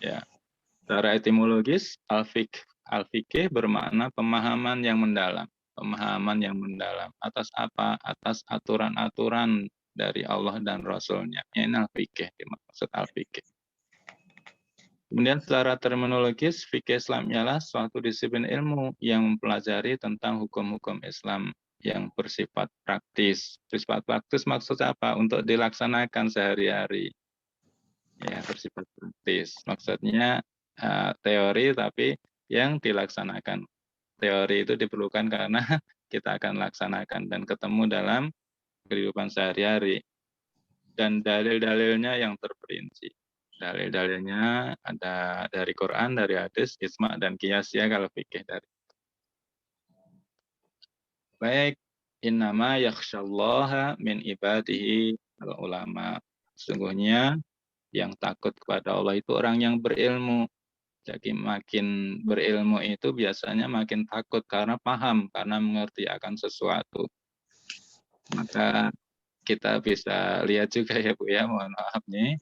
Ya, secara etimologis al-fiqih bermakna pemahaman yang mendalam. Pemahaman yang mendalam atas apa? Atas aturan-aturan dari Allah dan Rasul-Nya. Ini al-fiqih, dimaksud al-fiqih. Kemudian secara terminologis, fikih Islam ialah suatu disiplin ilmu yang mempelajari tentang hukum-hukum Islam yang bersifat praktis. Bersifat praktis maksudnya apa? Untuk dilaksanakan sehari-hari. Ya, bersifat praktis. Maksudnya teori tapi yang dilaksanakan. Teori itu diperlukan karena kita akan laksanakan dan ketemu dalam kehidupan sehari-hari. Dan dalil-dalilnya yang terperinci. Dalil-dalilnya ada dari Quran, dari hadis, ijma, dan qiyas ya kalau fikih dari. Baik, innama yakhsyallaha min ibadihi al-ulama. Sesungguhnya yang takut kepada Allah itu orang yang berilmu. Jadi makin berilmu itu biasanya makin takut karena paham, karena mengerti akan sesuatu. Maka kita bisa lihat juga ya Bu ya, mohon maaf nih,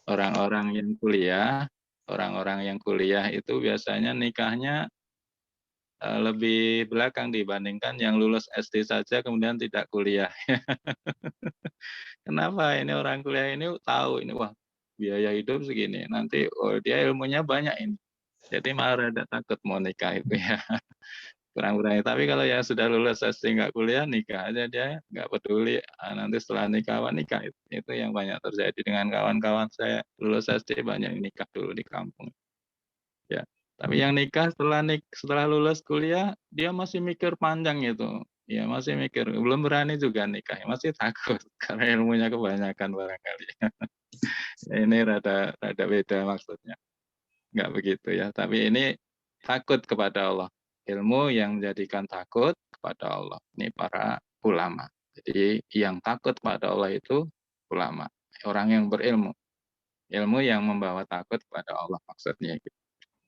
orang-orang yang kuliah itu biasanya nikahnya lebih belakang dibandingkan yang lulus SD saja kemudian tidak kuliah. Kenapa? Ini orang kuliah ini tahu ini wah biaya hidup segini, nanti oh dia ilmunya banyak ini. Jadi malah rada takut mau nikah itu ya. Kurang berani. Tapi kalau yang sudah lulus SD nggak kuliah nikah aja dia nggak peduli. Nanti setelah nikah nikah itu yang banyak terjadi dengan kawan-kawan saya lulus SD banyak yang nikah dulu di kampung. Ya. Tapi yang nikah setelah lulus kuliah dia masih mikir panjang itu. Ya masih mikir, belum berani juga nikah, masih takut karena ilmunya kebanyakan barangkali. Ini rada rada beda maksudnya. Nggak begitu ya. Tapi ini takut kepada Allah. Ilmu yang menjadikan takut kepada Allah. Ini para ulama. Jadi yang takut kepada Allah itu ulama. Orang yang berilmu. Ilmu yang membawa takut kepada Allah maksudnya.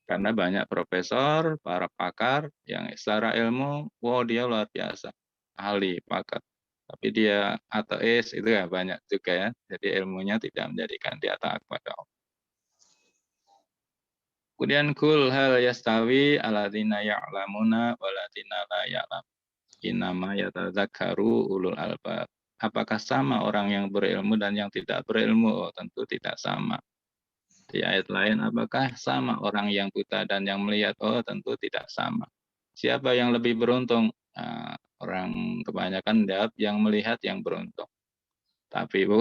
Karena banyak profesor, para pakar yang secara ilmu, wow dia luar biasa. Ahli, pakar. Tapi dia ateis, itu ya banyak juga ya. Jadi ilmunya tidak menjadikan dia taat kepada Allah. Kemudian kul hal yastawi alladzina ya'lamuna walladzina la ya'lam. Innama yatadzakkaru ulul albab. Apakah sama orang yang berilmu dan yang tidak berilmu? Oh, tentu tidak sama. Di ayat lain, apakah sama orang yang buta dan yang melihat? Oh, tentu tidak sama. Siapa yang lebih beruntung? Nah, orang kebanyakan jawab yang melihat yang beruntung. Tapi Bu,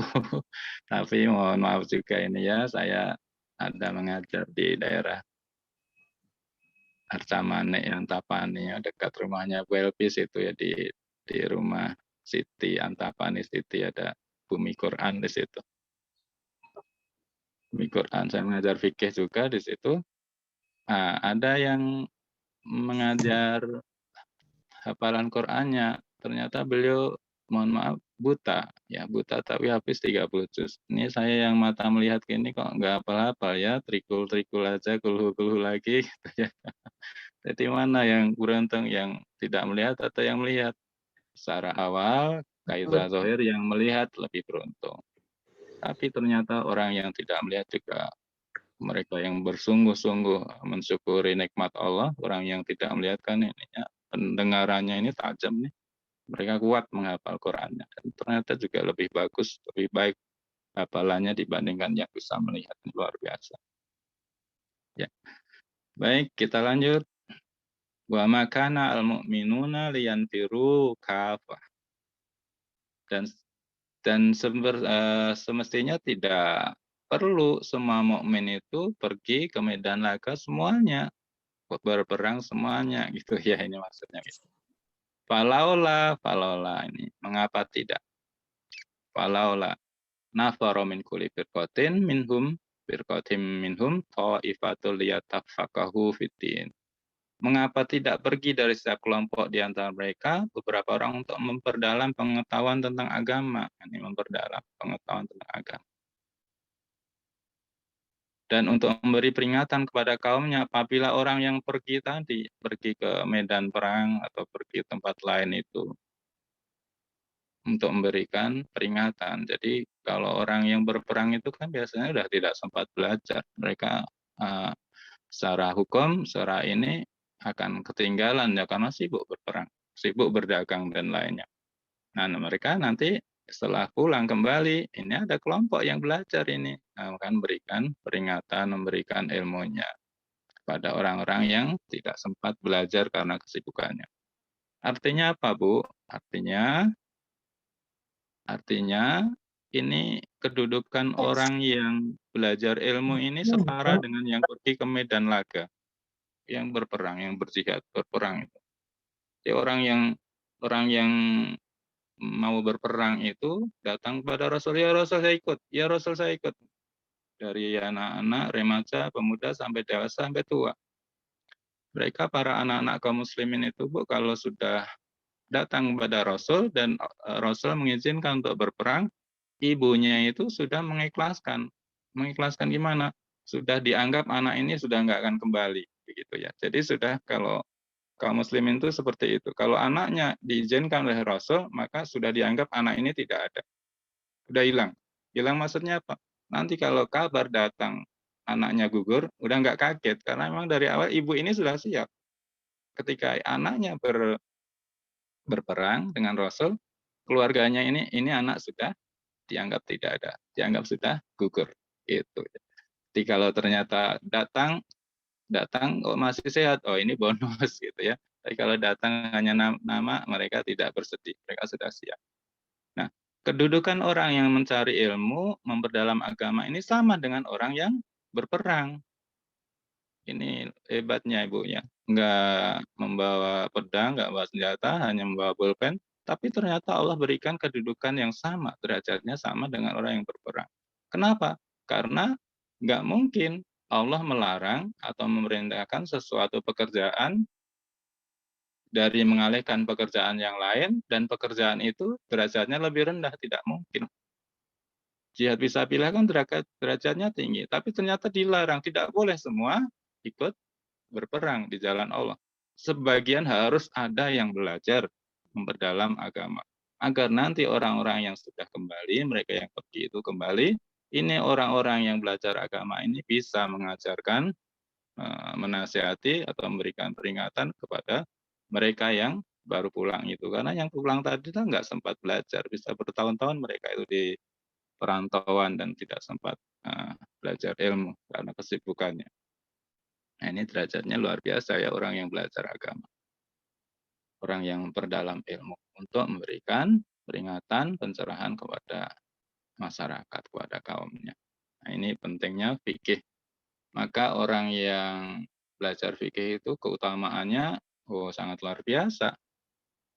tapi mohon maaf juga ini ya, saya ada mengajar di daerah Arcamane yang Antapani ya, dekat rumahnya Bu Elpis itu ya di rumah Siti Antapani Siti ada Bumi Quran di situ. Bumi Quran saya mengajar fikih juga di situ. Nah, ada yang mengajar hafalan Qurannya. Ternyata beliau mohon maaf buta ya buta tapi habis 30 juz. Ini saya yang mata melihat gini kok nggak hafal-hafal ya trikul-trikul aja kulhu-kulhu lagi gitu ya. Jadi mana yang beruntung, yang tidak melihat atau yang melihat? Secara awal, kaidah zahir yang melihat lebih beruntung. Tapi ternyata orang yang tidak melihat juga mereka yang bersungguh-sungguh mensyukuri nikmat Allah, orang yang tidak melihat kan ininya pendengarannya ini tajam nih. Mereka kuat menghafal Qurannya dan ternyata juga lebih bagus, lebih baik hafalannya dibandingkan yang bisa melihat luar biasa. Ya. Baik, kita lanjut. Wa makana al-mu'minuna liyanfiru kafah. Dan semestinya tidak perlu semua mukmin itu pergi ke medan laga semuanya, berperang semuanya gitu ya ini maksudnya gitu. Falaula ini mengapa tidak? Falaula nafara min kulli firqatin minhum ta'ifatul liyatafaqahu fiddin. Mengapa tidak pergi dari setiap kelompok di antara mereka beberapa orang untuk memperdalam pengetahuan tentang agama, ini memperdalam pengetahuan tentang agama. Dan untuk memberi peringatan kepada kaumnya apabila orang yang pergi tadi, pergi ke medan perang atau pergi tempat lain itu untuk memberikan peringatan. Jadi kalau orang yang berperang itu kan biasanya sudah tidak sempat belajar. Mereka secara hukum, secara ini akan ketinggalan ya karena sibuk berperang, sibuk berdagang dan lainnya. Nah, mereka nanti setelah pulang kembali, ini ada kelompok yang belajar ini, akan memberikan peringatan, memberikan ilmunya pada orang-orang yang tidak sempat belajar karena kesibukannya. Artinya apa, Bu? Artinya ini kedudukan orang yang belajar ilmu ini setara dengan yang pergi ke medan laga, yang berperang, yang berjihad, berperang itu. Jadi orang yang mau berperang itu datang kepada Rasul, "Ya Rasul saya ikut, ya Rasul saya ikut." Dari anak-anak, remaja, pemuda, sampai dewasa, sampai tua. Mereka para anak-anak kaum muslimin itu, Bu, kalau sudah datang kepada Rasul dan Rasul mengizinkan untuk berperang, ibunya itu sudah mengikhlaskan. Mengikhlaskan gimana? Sudah dianggap anak ini sudah nggak akan kembali, begitu ya. Jadi sudah kalau kaum muslimin itu seperti itu. Kalau anaknya diizinkan oleh Rasul, maka sudah dianggap anak ini tidak ada. Sudah hilang. Hilang maksudnya apa? Nanti kalau kabar datang anaknya gugur, udah nggak kaget. Karena memang dari awal ibu ini sudah siap. Ketika anaknya berperang dengan Rasul, keluarganya ini anak sudah dianggap tidak ada. Dianggap sudah gugur. Gitu. Jadi kalau ternyata datang oh masih sehat, oh ini bonus gitu ya. Tapi kalau datang hanya nama, mereka tidak bersedih, mereka sudah siap. Nah, kedudukan orang yang mencari ilmu, memperdalam agama ini sama dengan orang yang berperang. Ini hebatnya Ibu ya. Nggak membawa pedang, nggak membawa senjata, hanya membawa pulpen, tapi ternyata Allah berikan kedudukan yang sama, derajatnya sama dengan orang yang berperang. Kenapa? Karena nggak mungkin Allah melarang atau memerintahkan sesuatu pekerjaan dari mengalihkan pekerjaan yang lain dan pekerjaan itu derajatnya lebih rendah, tidak mungkin. Jihad fisabilillah kan derajatnya tinggi, tapi ternyata dilarang, tidak boleh semua ikut berperang di jalan Allah. Sebagian harus ada yang belajar memperdalam agama. Agar nanti orang-orang yang sudah kembali, mereka yang pergi itu kembali, ini orang-orang yang belajar agama ini bisa mengajarkan, menasihati atau memberikan peringatan kepada mereka yang baru pulang itu. Karena yang pulang tadi kan nggak sempat belajar, bisa bertahun-tahun mereka itu di perantauan dan tidak sempat belajar ilmu karena kesibukannya. Nah, ini derajatnya luar biasa ya orang yang belajar agama. Orang yang memperdalam ilmu untuk memberikan peringatan, pencerahan kepada masyarakat, kepada kaumnya. Nah, ini pentingnya fikih. Maka orang yang belajar fikih itu keutamaannya sangat luar biasa.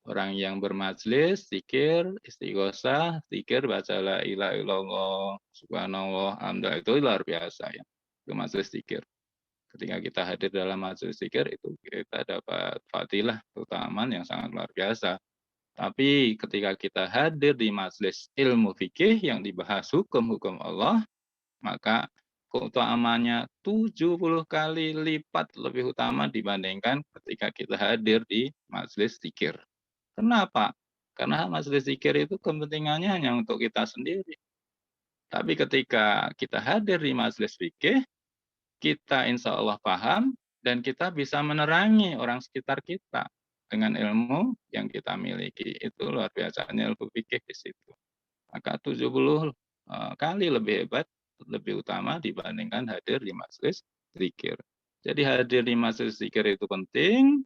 Orang yang bermajlis, zikir, istighosah, zikir, baca la ilaha illallah, subhanallah, alhamdulillah, itu luar biasa ya. Itu majlis zikir. Ketika kita hadir dalam majelis zikir itu kita dapat fadilah keutamaan yang sangat luar biasa. Tapi ketika kita hadir di majelis ilmu fikih yang dibahas hukum-hukum Allah, maka keutamaannya 70 kali lipat lebih utama dibandingkan ketika kita hadir di majelis zikir. Kenapa? Karena majelis zikir itu kepentingannya hanya untuk kita sendiri. Tapi ketika kita hadir di majelis fikih, kita insya Allah paham dan kita bisa menerangi orang sekitar kita dengan ilmu yang kita miliki. Itu luar biasanya ilmu fikih di situ. Maka 70 kali lebih hebat, lebih utama dibandingkan hadir di majelis zikir. Jadi hadir di majelis zikir itu penting,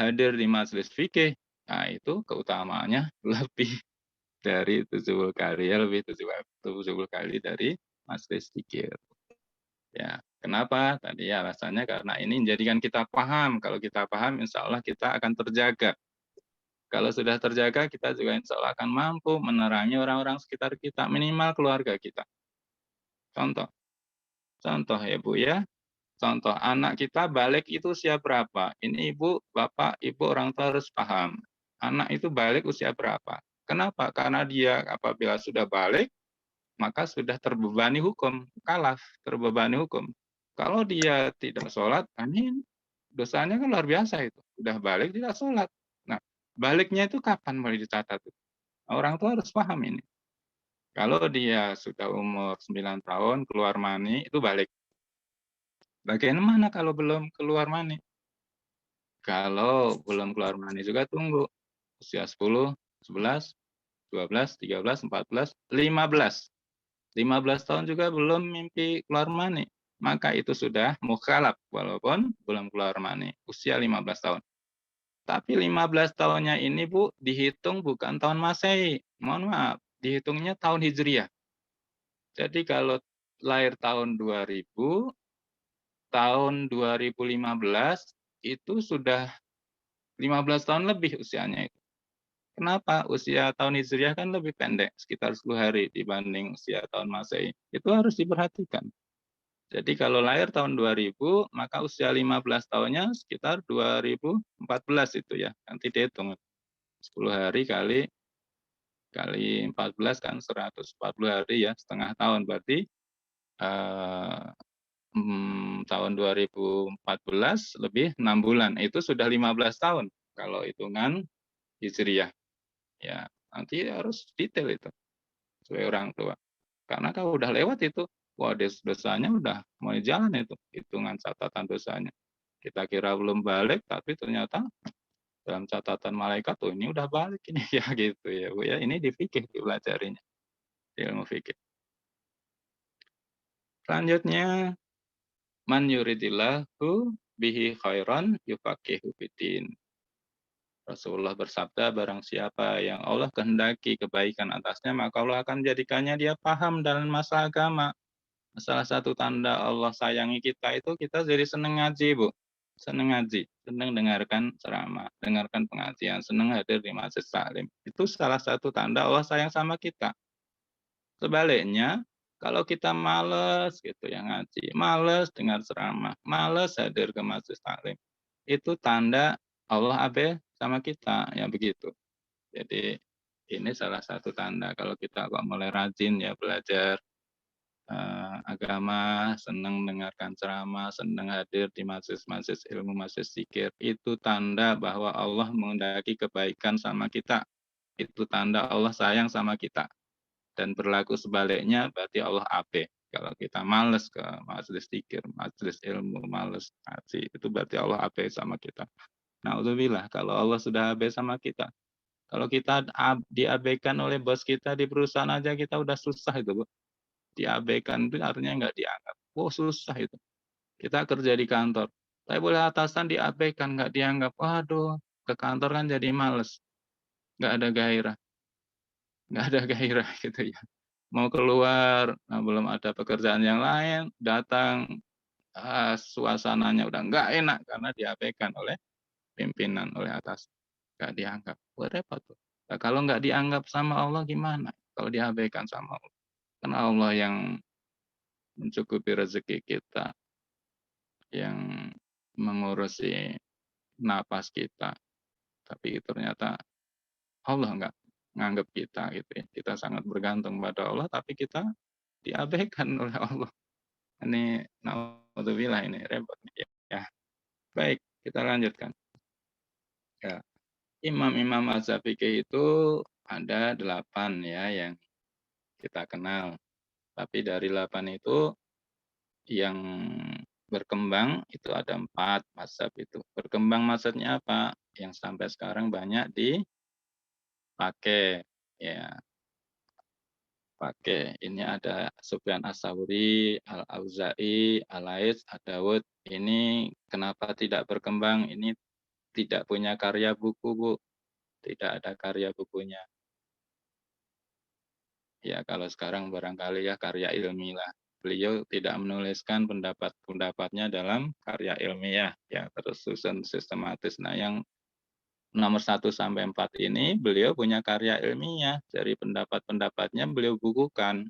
hadir di majelis fikih, nah itu keutamaannya lebih dari 70 kali, ya lebih 70 kali dari majelis zikir. Ya, kenapa? Tadi ya alasannya karena ini menjadikan kita paham. Kalau kita paham, insya Allah kita akan terjaga. Kalau sudah terjaga, kita juga insya Allah akan mampu menerangi orang-orang sekitar kita, minimal keluarga kita. Contoh, contoh ya Bu ya. Contoh, anak kita balik itu usia berapa? Ini Ibu, Bapak, Ibu, orang tua harus paham. Anak itu balik usia berapa? Kenapa? Karena dia apabila sudah balik, maka sudah terbebani hukum, kalaf, terbebani hukum. Kalau dia tidak sholat, ini dosanya kan luar biasa itu. Sudah balik tidak sholat. Nah, baliknya itu kapan mulai dicatat? Orang tua harus paham ini. Kalau dia sudah umur 9 tahun, keluar mani, itu balik. Bagaimana kalau belum keluar mani? Kalau belum keluar mani juga tunggu usia 10, 11, 12, 13, 14, 15. 15 tahun juga belum mimpi keluar mani. Maka itu sudah mukhalaf walaupun belum keluar mani, usia 15 tahun. Tapi 15 tahunnya ini Bu, dihitung bukan tahun Masehi. Mohon maaf, dihitungnya tahun Hijriah. Jadi kalau lahir tahun 2000, tahun 2015 itu sudah 15 tahun lebih usianya itu. Kenapa? Usia tahun Hijriah kan lebih pendek, sekitar 10 hari dibanding usia tahun Masehi. Itu harus diperhatikan. Jadi kalau lahir tahun 2000, maka usia 15 tahunnya sekitar 2014 itu ya. Nanti dihitung 10 hari kali 14 kan 140 hari ya, setengah tahun. Berarti eh, tahun 2014 lebih 6 bulan. Itu sudah 15 tahun kalau hitungan Hijriah. Ya, nanti harus detail itu sebagai orang tua. Karena kalau udah lewat itu, wah dosanya udah mulai jalan itu, hitungan catatan dosanya. Kita kira belum balik, tapi ternyata dalam catatan malaikat, tuh ini udah balik ini ya gitu ya Bu ya. Ini di fikih dipelajarinya, di ilmu fikih. Selanjutnya, man yuridillahu bihi khairan yufaqihu fiddin. Rasulullah bersabda, barang siapa yang Allah kehendaki kebaikan atasnya, maka Allah akan jadikannya dia paham dalam masalah agama. Salah satu tanda Allah sayangi kita itu kita jadi seneng ngaji, Bu. Seneng ngaji, seneng dengarkan ceramah, dengarkan pengajian, seneng hadir di masjid taklim. Itu salah satu tanda Allah sayang sama kita. Sebaliknya, kalau kita males gitu ya ngaji, males dengar ceramah, males hadir ke masjid taklim, itu tanda Allah abe sama kita, ya begitu. Jadi ini salah satu tanda kalau kita kok mulai rajin ya belajar agama, senang mendengarkan ceramah, senang hadir di majelis-majelis ilmu, majelis zikir, itu tanda bahwa Allah menghendaki kebaikan sama kita. Itu tanda Allah sayang sama kita. Dan berlaku sebaliknya berarti Allah abe. Kalau kita males ke majelis zikir, majelis ilmu, males ngaji, itu berarti Allah abe sama kita. Nauzubillah, kalau Allah sudah abe sama kita. Kalau kita diabaikan oleh bos kita di perusahaan aja kita udah susah itu, Bu. Diabaikan itu artinya nggak dianggap. Oh susah itu. Kita kerja di kantor. Tapi boleh atasan diabaikan, nggak dianggap. Waduh, ke kantor kan jadi males. Nggak ada gairah. Nggak ada gairah gitu ya. Mau keluar, nah belum ada pekerjaan yang lain, datang, suasananya udah nggak enak karena diabaikan oleh pimpinan, oleh atas. Nggak dianggap. Wah, repot tuh. Nah, kalau nggak dianggap sama Allah gimana? Kalau diabaikan sama Allah. Karena Allah yang mencukupi rezeki kita, yang mengurusi napas kita. Tapi ternyata Allah nggak nganggap kita gitu ya. Kita sangat bergantung pada Allah, tapi kita diabaikan oleh Allah. Ini naudzubillah ini repot nih ya. Baik, kita lanjutkan. Ya. Imam-imam mazhab fikih itu ada 8 ya yang kita kenal. Tapi dari 8 itu yang berkembang itu ada 4 mazhab itu. Berkembang mazhabnya apa? Yang sampai sekarang banyak dipakai ya. Pakai ini ada Sufyan Ats-Tsauri, Al-Auza'i, Al-Laits, Ad-Daud. Ini kenapa tidak berkembang? Ini tidak punya karya buku, Bu. Tidak ada karya bukunya. Ya kalau sekarang barangkali ya karya ilmiah. Beliau tidak menuliskan pendapat-pendapatnya dalam karya ilmiah ya tersusun sistematis. Nah yang nomor 1 sampai 4 ini beliau punya karya ilmiah. Dari pendapat-pendapatnya beliau bukukan.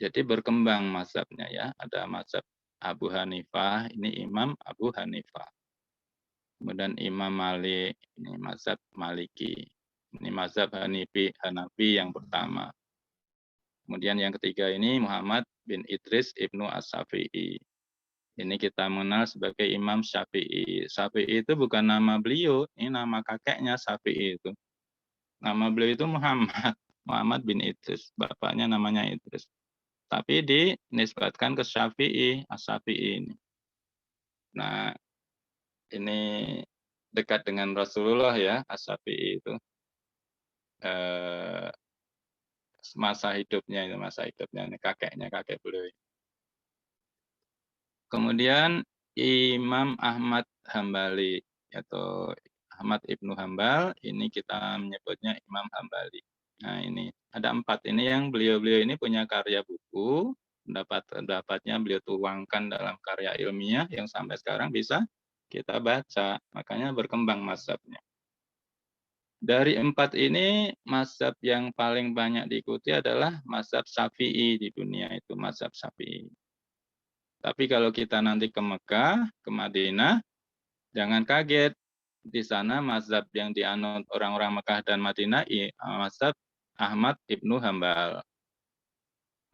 Jadi berkembang mazhabnya ya. Ada mazhab Abu Hanifah, ini Imam Abu Hanifah. Kemudian Imam Malik, ini mazhab Maliki. Ini mazhab Hanafi yang pertama. Kemudian yang ketiga ini Muhammad bin Idris Ibnu As-Syafi'i. Ini kita mengenal sebagai Imam Syafi'i. Syafi'i itu bukan nama beliau, ini nama kakeknya Syafi'i itu. Nama beliau itu Muhammad, Muhammad bin Idris. Bapaknya namanya Idris. Tapi dinisbatkan ke Syafi'i, As-Syafi'i ini. Nah, ini dekat dengan Rasulullah ya, Asy-Syafi'i itu. Eh, masa hidupnya ini kakek beliau. Kemudian Imam Ahmad Hambali atau Ahmad Ibnu Hambal, ini kita menyebutnya Imam Hambali. Nah ini ada 4 ini yang beliau-beliau ini punya karya buku, pendapatnya beliau tuangkan dalam karya ilmiah yang sampai sekarang bisa kita baca, makanya berkembang mazhabnya. Dari 4 ini, mazhab yang paling banyak diikuti adalah mazhab Syafi'i di dunia itu, mazhab Syafi'i. Tapi kalau kita nanti ke Mekah, ke Madinah, jangan kaget. Di sana mazhab yang dianut orang-orang Mekah dan Madinah, mazhab Ahmad Ibnu Hambal.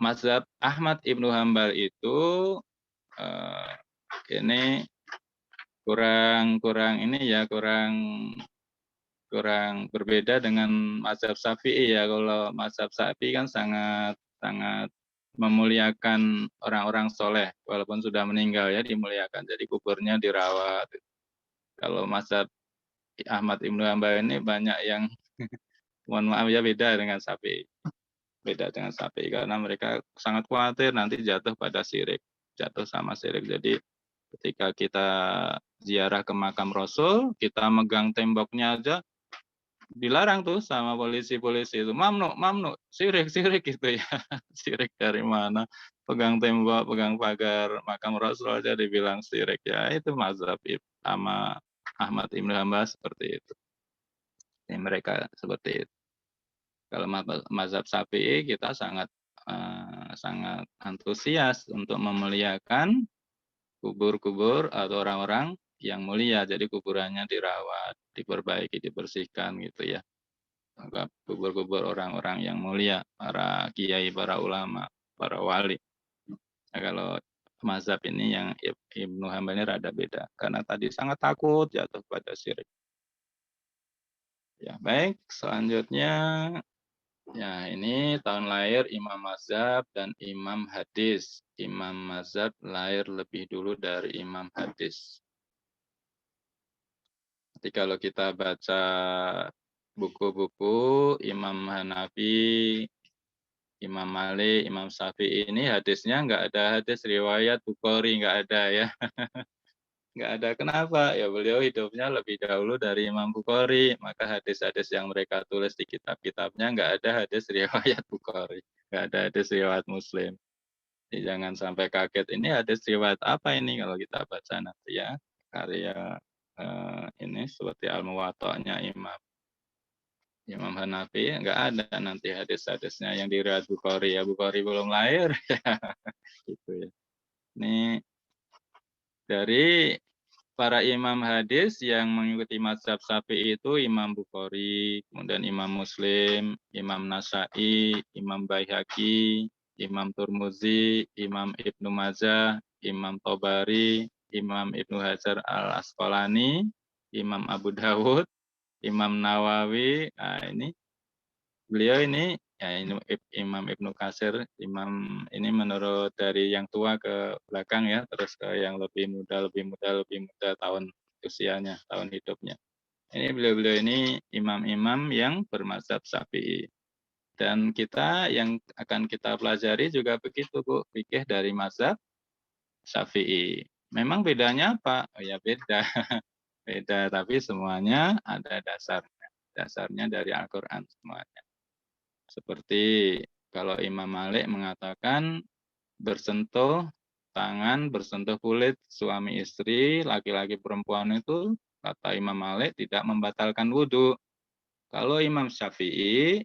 Mazhab Ahmad Ibnu Hambal itu ini kurang berbeda dengan mazhab Syafi'i ya. Kalau mazhab Syafi'i kan sangat memuliakan orang-orang soleh, walaupun sudah meninggal ya dimuliakan. Jadi kuburnya dirawat. Kalau mazhab Ahmad Ibnu Hambal ini banyak yang mohon maaf ya beda dengan Syafi'i. Beda dengan Syafi'i karena mereka sangat khawatir nanti jatuh pada syirik, jatuh sama syirik. Jadi ketika kita ziarah ke makam Rasul, kita megang temboknya aja dilarang tuh sama polisi-polisi itu. Mamnu, mamnu, syirik, syirik gitu ya. Syirik dari mana? Pegang tembok, pegang pagar makam Rasul aja dibilang syirik ya. Itu mazhab sama Ahmad Ibnu Hambal seperti itu. Ini mereka seperti itu. Kalau mazhab Syafi'i kita sangat antusias untuk memuliakan kubur-kubur atau orang-orang yang mulia. Jadi kuburannya dirawat, diperbaiki, dibersihkan gitu ya. Kubur-kubur orang-orang yang mulia, para kiai, para ulama, para wali. Nah, kalau mazhab ini yang Ibnu Hambal ini rada beda karena tadi sangat takut jatuh pada syirik. Ya, baik, selanjutnya ya ini tahun lahir Imam Mazhab dan Imam Hadis. Imam Mazhab lahir lebih dulu dari Imam Hadis. Jadi kalau kita baca buku-buku Imam Hanafi, Imam Malik, Imam Syafi'i ini hadisnya nggak ada hadis riwayat Bukhari, nggak ada ya. Nggak ada. Kenapa? Ya beliau hidupnya lebih dahulu dari Imam Bukhari, maka hadis-hadis yang mereka tulis di kitab-kitabnya nggak ada hadis riwayat Bukhari, nggak ada hadis riwayat Muslim. Jadi jangan sampai kaget, ini hadis riwayat apa ini kalau kita baca nanti ya, karya ini seperti Al-Muwatta'nya Imam Hanafi, nggak ada nanti hadis-hadisnya yang diriwayat Bukhari ya, Bukhari belum lahir, gitu ya. Ini dari para imam hadis yang mengikuti mazhab Syafi'i itu Imam Bukhari, kemudian Imam Muslim, Imam Nasa'i, Imam Baihaqi, Imam Turmuzi, Imam Ibnu Majah, Imam Tobari, Imam Ibnu Hajar Al-Asqalani, Imam Abu Dawud, Imam Nawawi. Nah, ini beliau ini ya ini Imam Ibnu Katsir, imam ini menurut dari yang tua ke belakang ya, terus ke yang lebih muda tahun usianya, tahun hidupnya. Ini beliau-beliau ini imam-imam yang bermazhab Syafi'i. Dan kita yang akan kita pelajari juga begitu Bu, fikih dari mazhab Syafi'i. Memang bedanya apa? Oh ya beda. Beda, tapi semuanya ada dasarnya. Dasarnya dari Al-Qur'an semuanya. Seperti kalau Imam Malik mengatakan bersentuh tangan, bersentuh kulit suami istri, laki-laki perempuan itu, kata Imam Malik tidak membatalkan wudhu. Kalau Imam Syafi'i,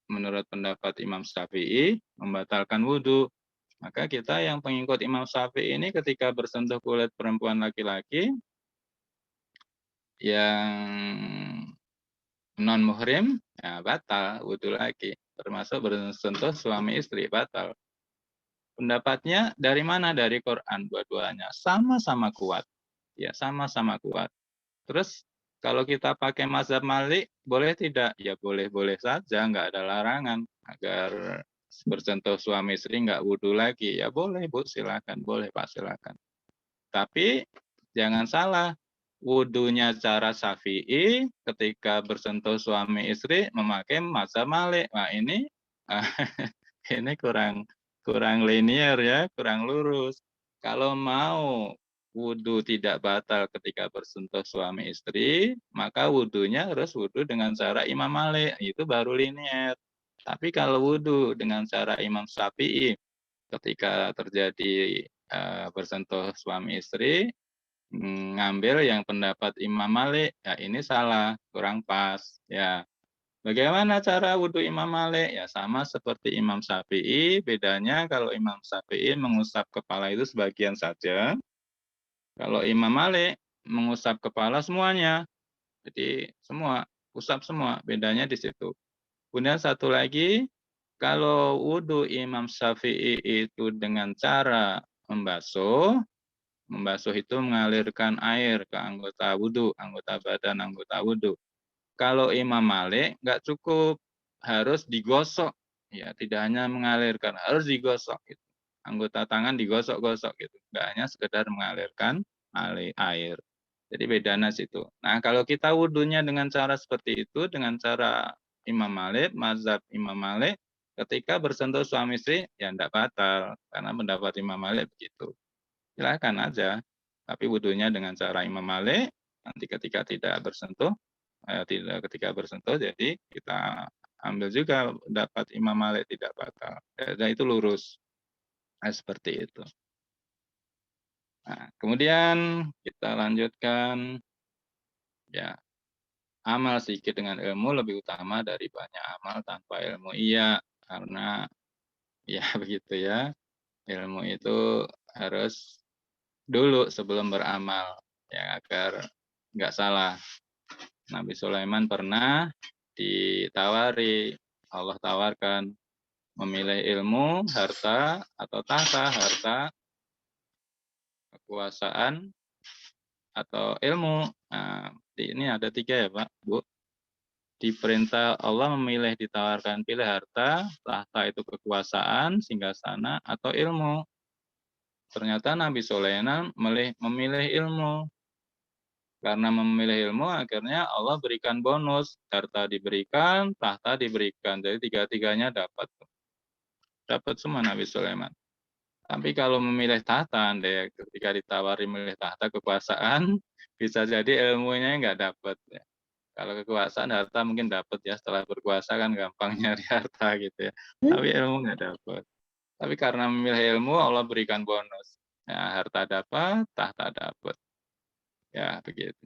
menurut pendapat Imam Syafi'i, membatalkan wudhu. Maka kita yang pengikut Imam Syafi'i ini ketika bersentuh kulit perempuan laki-laki, yang non muhrim ya batal wudhu lagi, termasuk bersentuh suami istri batal. Pendapatnya dari mana? Dari Quran dua-duanya sama-sama kuat, ya sama-sama kuat. Terus kalau kita pakai mazhab Malik boleh tidak? Ya boleh-boleh saja, nggak ada larangan agar bersentuh suami istri nggak wudhu lagi. Ya boleh Bu, silakan, boleh Pak silakan. Tapi jangan salah, wudunya cara Syafi'i ketika bersentuh suami istri memakai mazhab Malik. Nah ini ini kurang kurang linear ya, kurang lurus. Kalau mau wudu tidak batal ketika bersentuh suami istri, maka wudunya harus wudu dengan cara Imam Malik, itu baru linear. Tapi kalau wudu dengan cara Imam Syafi'i ketika terjadi bersentuh suami istri, ngambil yang pendapat Imam Malik, ya ini salah, kurang pas. Ya, bagaimana cara wudhu Imam Malik? Ya sama seperti Imam Syafi'i, bedanya kalau Imam Syafi'i mengusap kepala itu sebagian saja, kalau Imam Malik mengusap kepala semuanya. Jadi semua, usap semua, bedanya di situ. Kemudian satu lagi, kalau wudhu Imam Syafi'i itu dengan cara membasuh, membasuh itu mengalirkan air ke anggota wudhu, anggota badan, anggota wudhu. Kalau Imam Malik nggak cukup, harus digosok. Ya, tidak hanya mengalirkan, harus digosok. Gitu. Anggota tangan digosok-gosok gitu. Nggak hanya sekedar mengalirkan air. Jadi bedanya situ. Nah, kalau kita wudhunya dengan cara seperti itu, dengan cara Imam Malik, mazhab Imam Malik, ketika bersentuh suami istri, ya tidak batal. Karena pendapat Imam Malik begitu. Silakan aja. Tapi wudhunya dengan cara Imam Malik, nanti ketika tidak bersentuh, tidak ketika bersentuh, jadi kita ambil juga dapat Imam Malik tidak batal. Dan itu lurus. Nah, seperti itu. Nah, kemudian kita lanjutkan, ya, amal sedikit dengan ilmu lebih utama dari banyak amal tanpa ilmu. Iya, karena ya begitu ya, ilmu itu harus dulu sebelum beramal, ya agar nggak salah. Nabi Sulaiman pernah ditawari, Allah tawarkan memilih ilmu, harta, atau tahta, harta, kekuasaan, atau ilmu. Nah, ini ada 3 ya Pak, Bu. Diperintah Allah memilih, ditawarkan pilih harta, tahta itu kekuasaan, singgasana, atau ilmu. Ternyata Nabi Sulaiman memilih ilmu. Karena memilih ilmu, akhirnya Allah berikan bonus. Harta diberikan, tahta diberikan. Jadi tiga-tiganya dapat. Dapat semua Nabi Sulaiman. Tapi kalau memilih tahta, deh, ketika ditawari memilih tahta kekuasaan, bisa jadi ilmunya nggak dapat. Ya. Kalau kekuasaan, harta mungkin dapat ya. Setelah berkuasa kan gampang nyari harta gitu ya. Tapi ilmu nggak dapat. Tapi karena memilih ilmu, Allah berikan bonus. Ya, harta dapat, tahta dapat. Ya, begitu.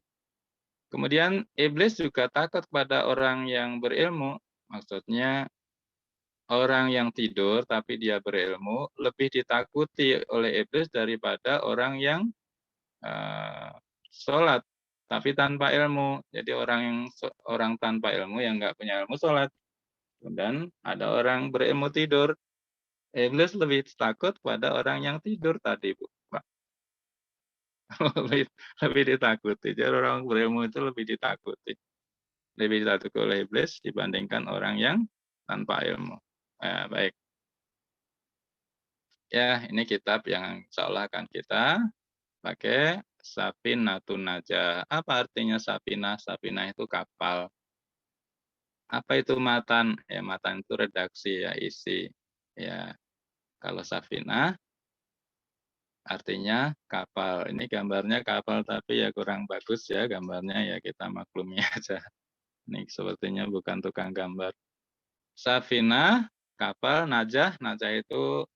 Kemudian iblis juga takut pada orang yang berilmu. Maksudnya orang yang tidur tapi dia berilmu lebih ditakuti oleh iblis daripada orang yang sholat tapi tanpa ilmu. Jadi orang tanpa ilmu yang nggak punya ilmu sholat. Dan ada orang berilmu tidur. Iblis lebih takut pada orang yang tidur tadi, Bu. Pak. lebih ditakuti. Jadi orang berilmu itu lebih ditakuti. Lebih ditakuti oleh iblis dibandingkan orang yang tanpa ilmu. Baik. Ya, ini kitab yang insya Allah akan kita pakai, Safinatun Najah. Apa artinya Safinah? Safinah itu kapal. Apa itu matan? Ya, matan itu redaksi, ya isi. Ya, kalau Safinah artinya kapal. Ini gambarnya kapal tapi ya kurang bagus ya gambarnya, ya kita maklumi aja. Ini sepertinya bukan tukang gambar. Safinah, kapal, najah. Najah itu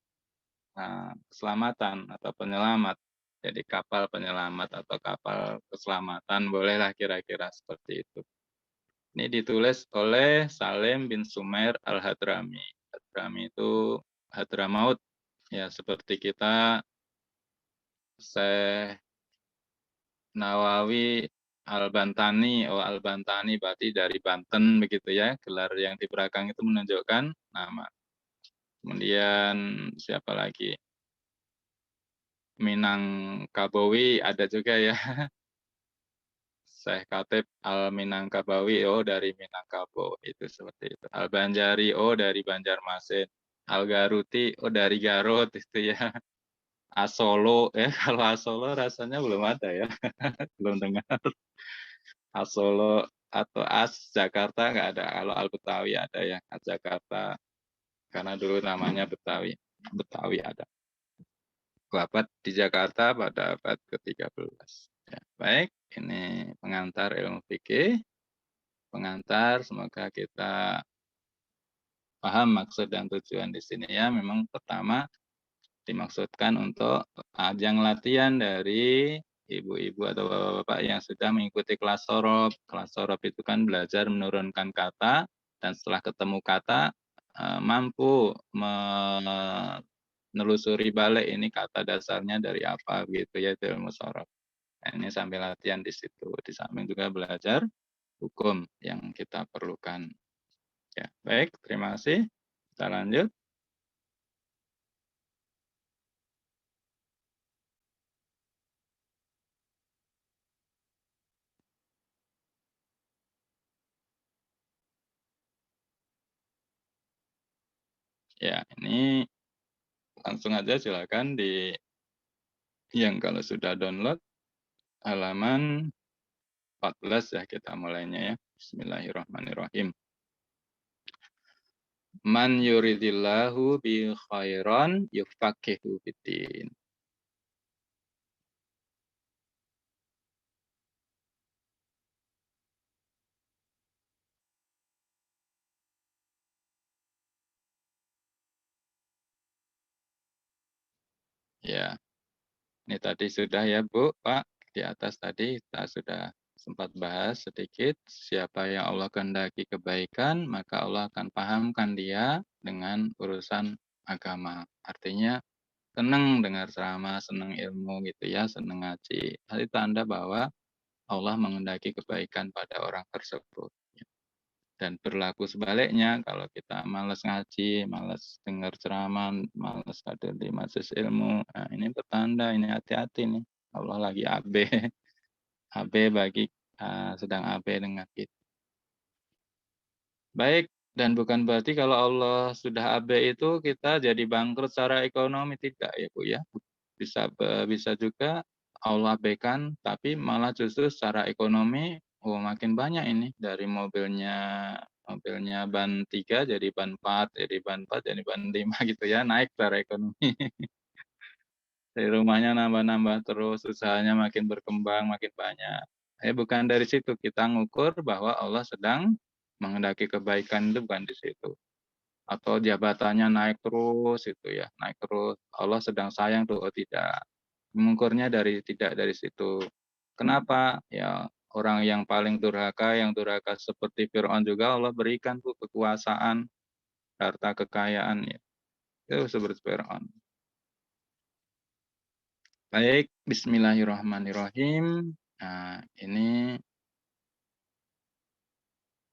keselamatan atau penyelamat. Jadi kapal penyelamat atau kapal keselamatan, bolehlah kira-kira seperti itu. Ini ditulis oleh Salim bin Sumair Al-Hadrami. Hadrami itu Hadramaut. Ya, seperti kita Syekh Nawawi Al-Bantani. Oh, Al-Bantani berarti dari Banten begitu ya. Gelar yang di belakang itu menunjukkan nama. Kemudian siapa lagi? Minangkabawi ada juga ya. Syekh Khatib Al-Minangkabawi, oh dari Minangkabau, itu seperti itu. Al-Banjari, oh dari Banjarmasin. Al-Garuti, oh dari Garut, itu ya. Asolo ya. Kalau Asolo rasanya belum ada ya. Belum dengar. Asolo atau As Jakarta nggak ada. Kalau Al Betawi ada ya. As Jakarta karena dulu namanya Betawi. Betawi ada. Wafat di Jakarta pada abad ke-13. Ya, baik, ini pengantar ilmu fikih. Pengantar, semoga kita paham maksud dan tujuan di sini ya. Memang pertama dimaksudkan untuk ajang latihan dari ibu-ibu atau bapak-bapak yang sudah mengikuti kelas sorob. Kelas sorob itu kan belajar menurunkan kata, dan setelah ketemu kata, mampu menelusuri balik ini kata dasarnya dari apa gitu ya, itu ilmu sorob. Nah, ini sambil latihan di situ. Di samping juga belajar hukum yang kita perlukan. Ya, baik, terima kasih. Kita lanjut. Ya, ini langsung aja silakan di yang kalau sudah download halaman 14 ya, kita mulainya ya. Bismillahirrahmanirrahim. Man yuridillahu bi khairan yufaqihu fiddin. Ya, ini tadi sudah ya Bu, Pak. Di atas tadi kita sudah sempat bahas sedikit. Siapa yang Allah kehendaki kebaikan, maka Allah akan pahamkan dia dengan urusan agama. Artinya senang dengar ceramah, senang ilmu gitu ya, senang ngaji. Hal itu tanda bahwa Allah menghendaki kebaikan pada orang tersebut. Dan berlaku sebaliknya, kalau kita malas ngaji, malas dengar ceramah, malas hadir di majelis ilmu, nah ini petanda, ini hati-hati nih. Allah lagi AB, AB bagi sedang AB dengan kita. Baik, dan bukan berarti kalau Allah sudah AB itu kita jadi bangkrut secara ekonomi, tidak ya Bu ya. Bisa juga Allah abaikan, tapi malah justru secara ekonomi, makin banyak ini dari mobilnya ban 3 jadi ban 4, jadi ban 4 jadi ban 5 gitu ya, naik secara ekonomi. Dari rumahnya nambah-nambah terus, usahanya makin berkembang, makin banyak. Bukan dari situ kita ngukur bahwa Allah sedang menghendaki kebaikan, itu bukan di situ. Atau jabatannya naik terus itu ya, naik terus. Allah sedang sayang tuh, oh tidak. Mengukurnya tidak dari situ. Kenapa? Ya orang yang paling durhaka, yang durhaka seperti Fir'aun juga Allah berikan tuh kekuasaan, harta kekayaan ya. Itu seperti Fir'aun. Baik, bismillahirrahmanirrahim. Nah, ini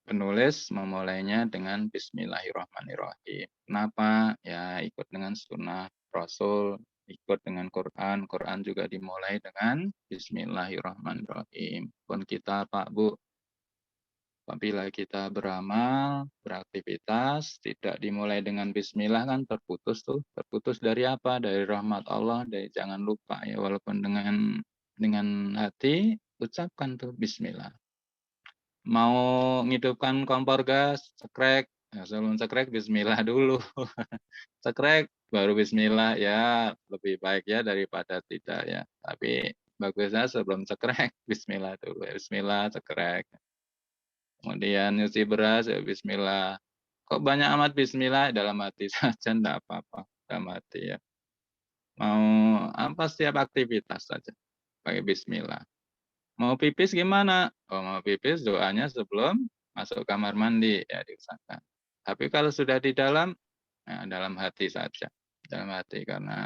penulis memulainya dengan bismillahirrahmanirrahim. Kenapa? Ya ikut dengan sunnah Rasul, ikut dengan Quran. Quran juga dimulai dengan bismillahirrahmanirrahim. Pun kita Pak Bu, apabila kita beramal, beraktivitas, tidak dimulai dengan bismillah kan terputus tuh. Terputus dari apa? Dari rahmat Allah, dari jangan lupa ya, walaupun dengan hati ucapkan tuh bismillah. Mau ngidupkan kompor gas, cekrek. Nah, sebelum cekrek bismillah dulu. Cekrek baru bismillah ya, lebih baik ya daripada tidak ya. Tapi bagusnya sebelum cekrek bismillah dulu. Bismillah cekrek. Kemudian nyuci beras ya bismillah. Kok banyak amat bismillah, dalam hati saja enggak apa-apa, dalam hati ya. Mau apa setiap aktivitas saja pakai bismillah. Mau pipis gimana? Oh, mau pipis doanya sebelum masuk kamar mandi ya diusahakan. Tapi kalau sudah di dalam, nah, dalam hati saja. Dalam hati, karena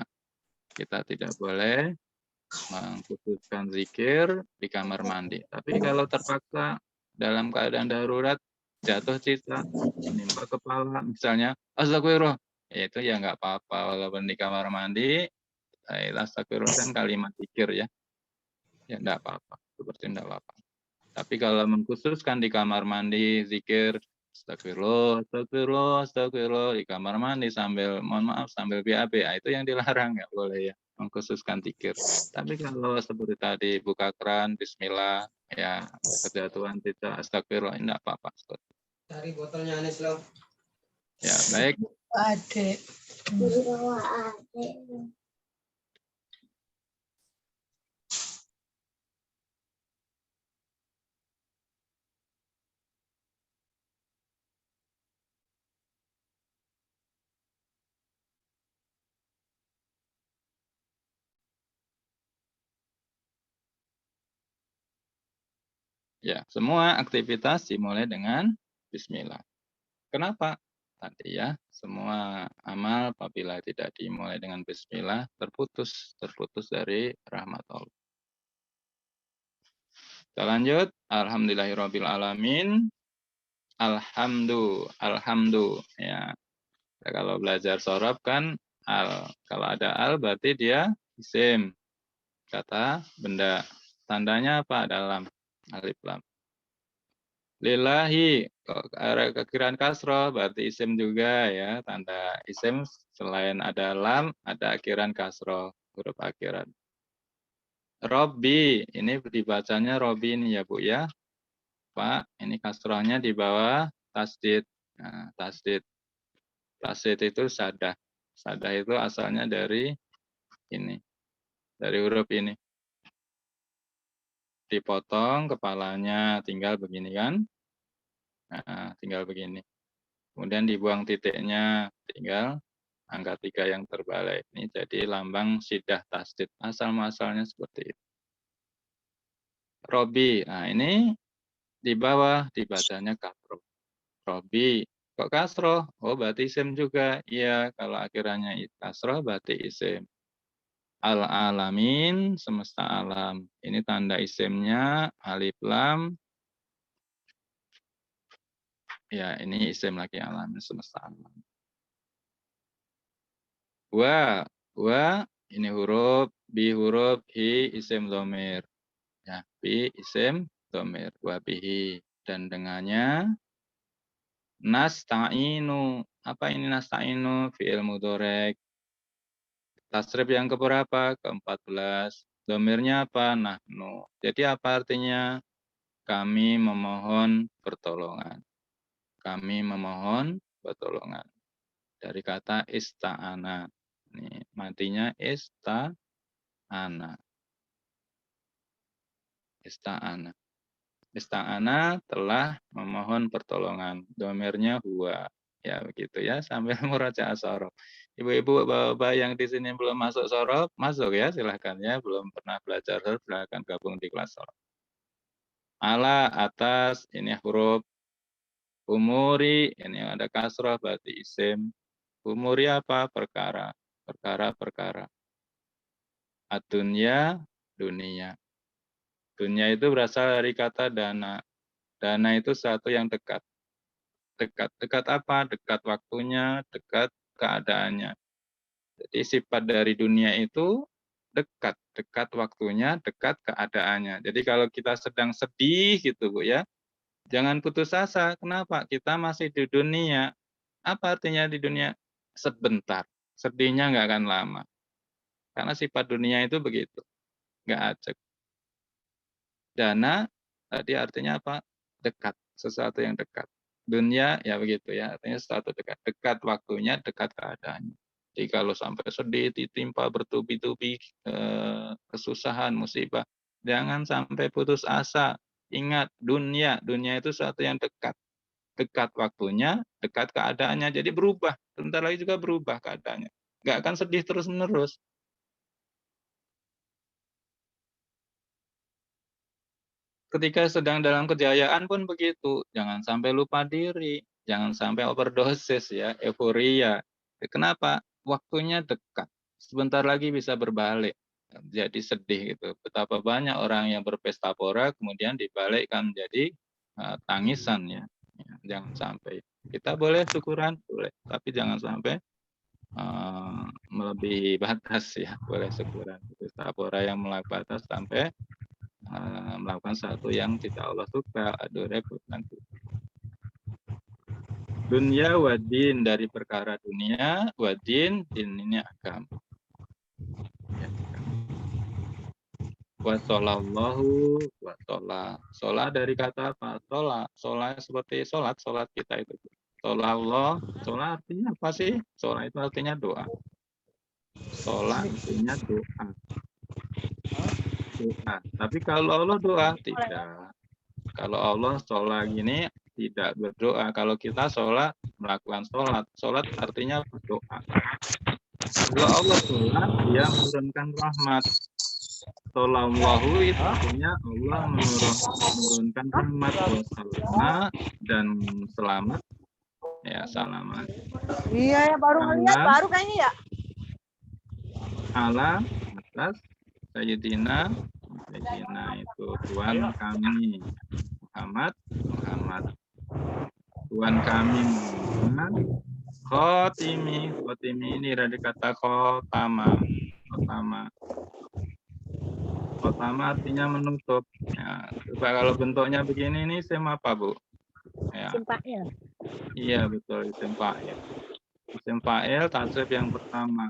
kita tidak boleh mengkhususkan zikir di kamar mandi. Tapi kalau terpaksa dalam keadaan darurat, jatuh cinta, menimpa kepala, misalnya, astagfirullah, ya itu ya nggak apa-apa, walaupun di kamar mandi, astagfirullah kan kalimat zikir ya, ya nggak apa-apa, seperti nggak apa-apa. Tapi kalau mengkhususkan di kamar mandi, zikir, astagfirullah, astagfirullah, astagfirullah, di kamar mandi sambil, mohon maaf, sambil BAB, itu yang dilarang, nggak boleh ya. mengkhususkan tikir. Tapi kalau seperti tadi buka keran, Bismillah, ya kejatuhan tidak astagfirullah, enggak apa-apa. Cari botolnya Anis loh. Ya baik. Adik. Ya, semua aktivitas dimulai dengan Bismillah. Kenapa? Tadi ya, semua amal apabila tidak dimulai dengan Bismillah terputus dari rahmat Allah. Kita lanjut. Alhamdulillahirabbil alamin. Alhamdu. Ya. Kalau belajar sorob kan kalau ada al berarti dia isim. Kata benda. Tandanya apa? Dalam alif lam. Lillahi, kekiraan kasroh berarti isim juga ya. Tanda isim selain ada lam, ada akhiran kasroh, huruf akhiran. Robbi, ini dibacanya Robbi ini ya Bu ya. Pak, ini kasrohnya di bawah tasdid. Nah, tasdid itu sadah. Sadah itu asalnya dari ini, dari huruf ini. Dipotong kepalanya tinggal begini kan. Nah, tinggal begini. Kemudian dibuang titiknya, tinggal angka 3 yang terbalik. Ini jadi lambang sidah tasdid. Asal-muasalnya seperti itu. Robi, nah ini di bawah dibacanya kasroh. Robi, kok kasroh? Oh berarti isim juga. Iya, kalau akhirannya kasroh berarti isim. Al-alamin, semesta alam. Ini tanda isimnya, alif lam. Ya, ini isim lagi alam, semesta alam. Wa, ini huruf, bi huruf, hi isim dhamir. Ya, bi isim dhamir, wa bihi. Dan dengannya, nasta'inu. Apa ini nasta'inu? Fi'il mudhari'. Tasrif yang keberapa? Ke-14. Dhamirnya apa? Nahnu. Jadi apa artinya? Kami memohon pertolongan. Kami memohon pertolongan. Dari kata ista'ana. Ini matinya ista'ana. Ista'ana. Ista'ana telah memohon pertolongan. Dhamirnya huwa. Ya begitu ya, sambil murajaah sorob. Ibu-ibu, bapak-bapak yang di sini belum masuk sorob, masuk ya silahkan ya. Belum pernah belajar sorob, silahkan gabung di kelas sorob. Ala, atas, ini huruf. Umuri, ini ada kasrah berarti isim. Umuri apa? Perkara. Perkara. Adunya, dunia. Dunia itu berasal dari kata dana. Dana itu sesuatu yang dekat. Dekat apa? Dekat waktunya, dekat keadaannya. Jadi sifat dari dunia itu dekat waktunya, dekat keadaannya. Jadi kalau kita sedang sedih gitu Bu ya, jangan putus asa. Kenapa? Kita masih di dunia. Apa artinya di dunia? Sebentar. Sedihnya nggak akan lama. Karena sifat dunia itu begitu. Nggak acak. Dana tadi artinya apa? Dekat. Sesuatu yang dekat. Dunia ya begitu ya. Artinya sesuatu dekat. Dekat waktunya, dekat keadaannya. Jadi kalau sampai sedih, ditimpa bertubi-tubi kesusahan, musibah. Jangan sampai putus asa. Ingat, dunia itu sesuatu yang dekat. Dekat waktunya, dekat keadaannya. Jadi berubah. Sebentar lagi juga berubah keadaannya. Nggak akan sedih terus-menerus. Ketika sedang dalam kejayaan pun begitu. Jangan sampai lupa diri. Jangan sampai overdosis ya, euforia. Kenapa? Waktunya dekat. Sebentar lagi bisa berbalik. Jadi sedih gitu. Betapa banyak orang yang berpesta pora kemudian dibalikkan menjadi tangisan ya. Jangan sampai. Kita boleh syukuran, boleh, tapi jangan sampai melebihi batas ya. Boleh syukuran. Pesta pora yang melampaui batas sampai melakukan sesuatu yang tidak Allah suka, aduh repot nanti. Dunia wadin, dari perkara dunia, wadin, din ini agama. Ya. Wa sholallahu wa sholah. Sholah dari kata apa? Sholah. Sholah seperti sholat kita itu. Sholallah. Sholah artinya apa sih? Sholah itu artinya doa. Sholah artinya doa. Doa. Tapi kalau Allah doa, tidak. Kalau Allah sholat gini, tidak berdoa. Kalau kita sholat, melakukan sholat. Sholat artinya berdoa. Kalau Allah sholat, dia menurunkan rahmat. Sholallahu itu artinya Allah menurunkan rahmat wassalama dan selamat. Ya, selamat. Iya ya, baru ngeliat, baru kayaknya ya. Ala atas Sayyidina itu Tuhan kami Muhammad Tuhan kami Muhammad Khotimi ini dari kata khotama artinya menutup ya. Coba kalau bentuknya begini ini isim apa Bu? Ya. Isim fa'il. Iya betul, isim fa'il. Isim fa'il tasrif yang pertama.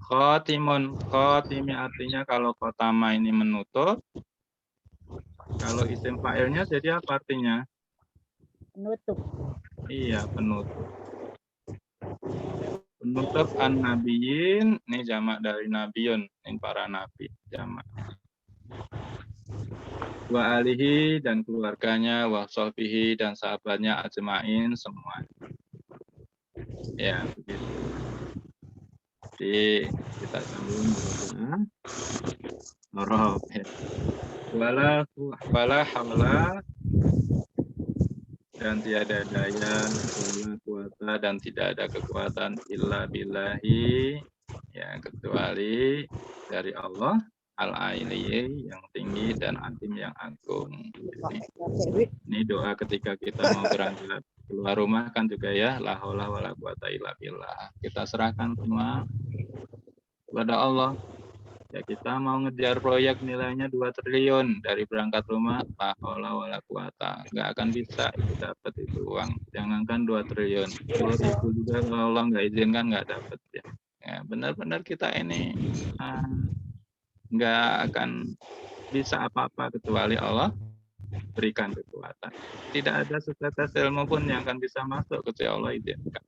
Khotimi artinya kalau khotama ini menutup. Kalau isim fa'ilnya jadi apa artinya? Penutup. Iya, penutup. Penutup an-nabiyyin, ini jamak dari nabiyun, ini para nabi, jamak. Wa alihi dan keluarganya, wa sahbihi dan sahabatnya ajmain semua. Ya, begitu. Jadi kita sambung berdoa. Rob. Wala hawla dan tiada daya wala kuasa dan tidak ada kekuatan illa billahi ya kecuali dari Allah al-aliyyi yang tinggi dan alim yang agung. Ini doa ketika kita mau berangkat keluar rumah kan juga ya la haula wala quwata illa billah. Kita serahkan semua kepada Allah. Ya kita mau ngejar proyek nilainya 2 triliun dari berangkat rumah, la haula wala quwata. Nggak akan bisa itu dapat itu uang. Jangankan 2 triliun. 2.000 juga kalau Allah nggak izinkan nggak dapat ya. Ya benar-benar kita ini nggak akan bisa apa-apa kecuali Allah berikan kekuatan. Tidak ada setetes ilmu pun yang akan bisa masuk kecuali Allah izinkan.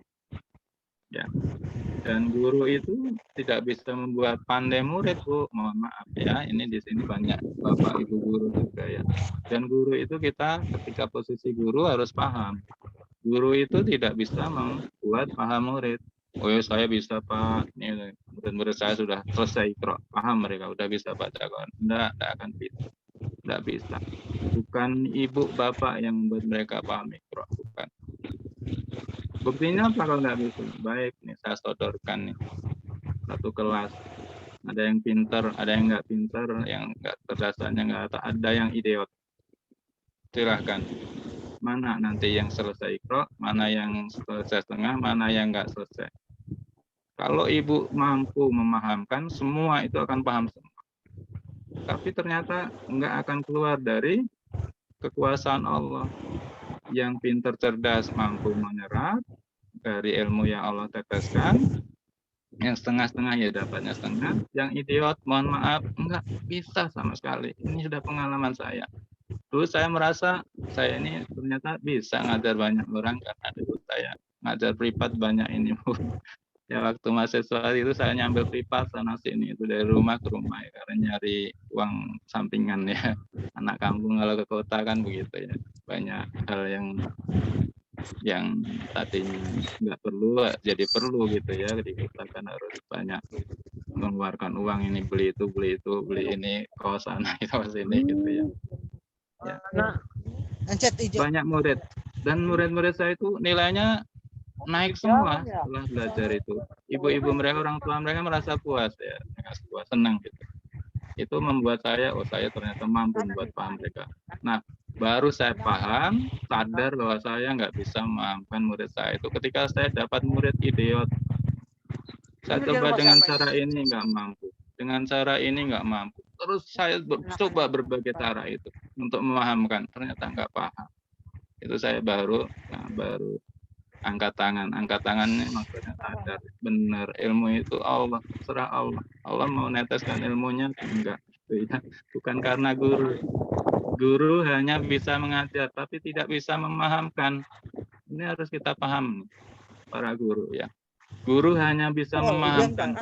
Ya. Dan guru itu tidak bisa membuat pandai murid, Bu. Mohon maaf ya, ini di sini banyak Bapak Ibu guru juga ya. Dan guru itu kita ketika posisi guru harus paham. Guru itu tidak bisa membuat paham murid. Oh ya, saya bisa Pak, ini murid-murid saya sudah selesai Iqra, paham mereka, udah bisa baca Quran. Enggak akan bisa. Enggak bisa. Bukan ibu bapak yang membuat mereka paham Iqra, bukan. Buktinya apa kalau nggak bisa? Baik, nih saya sodorkan nih. Satu kelas. Ada yang pintar, ada yang nggak pintar, yang nggak cerdasannya nggak ada yang idiot. Silahkan. Mana nanti yang selesai Iqra, mana yang selesai setengah, mana yang nggak selesai. Kalau ibu mampu memahamkan, semua itu akan paham semua. Tapi ternyata nggak akan keluar dari kekuasaan Allah. Yang pintar cerdas mampu menyerap dari ilmu yang Allah teteskan, yang setengah-setengah ya dapatnya setengah, yang idiot mohon maaf enggak bisa sama sekali. Ini sudah pengalaman saya. Dulu saya merasa saya ini ternyata bisa ngajar banyak orang karena dulu saya ngajar privat banyak ini. Ya waktu mahasiswa itu saya nyambil privat sana sini itu dari rumah ke rumah ya, karena nyari uang sampingan ya. Anak kampung kalau ke kota kan begitu ya. Banyak hal yang tadinya nggak perlu jadi perlu gitu ya. Jadi kita kan harus banyak mengeluarkan uang ini beli itu beli ini kos sana itu sini gitu ya. Ya. Banyak murid dan murid-murid saya itu nilainya naik semua setelah belajar itu. Ibu-ibu mereka, orang tua mereka merasa puas ya, merasa puas, senang gitu. Itu membuat saya, saya ternyata mampu membuat paham mereka. Nah, baru saya paham, sadar bahwa saya nggak bisa memahamkan murid saya itu ketika saya dapat murid idiot. Saya coba dengan cara ini nggak mampu, dengan cara ini nggak mampu. Terus saya coba berbagai cara itu untuk memahamkan, ternyata nggak paham. Itu saya baru angkat tangannya maksudnya sadar benar ilmu itu Allah, serah Allah. Allah mau neteskan ilmunya enggak. Ya. Bukan karena guru. Guru hanya bisa mengajar, tapi tidak bisa memahamkan. Ini harus kita paham, para guru ya. Guru hanya bisa memahamkan,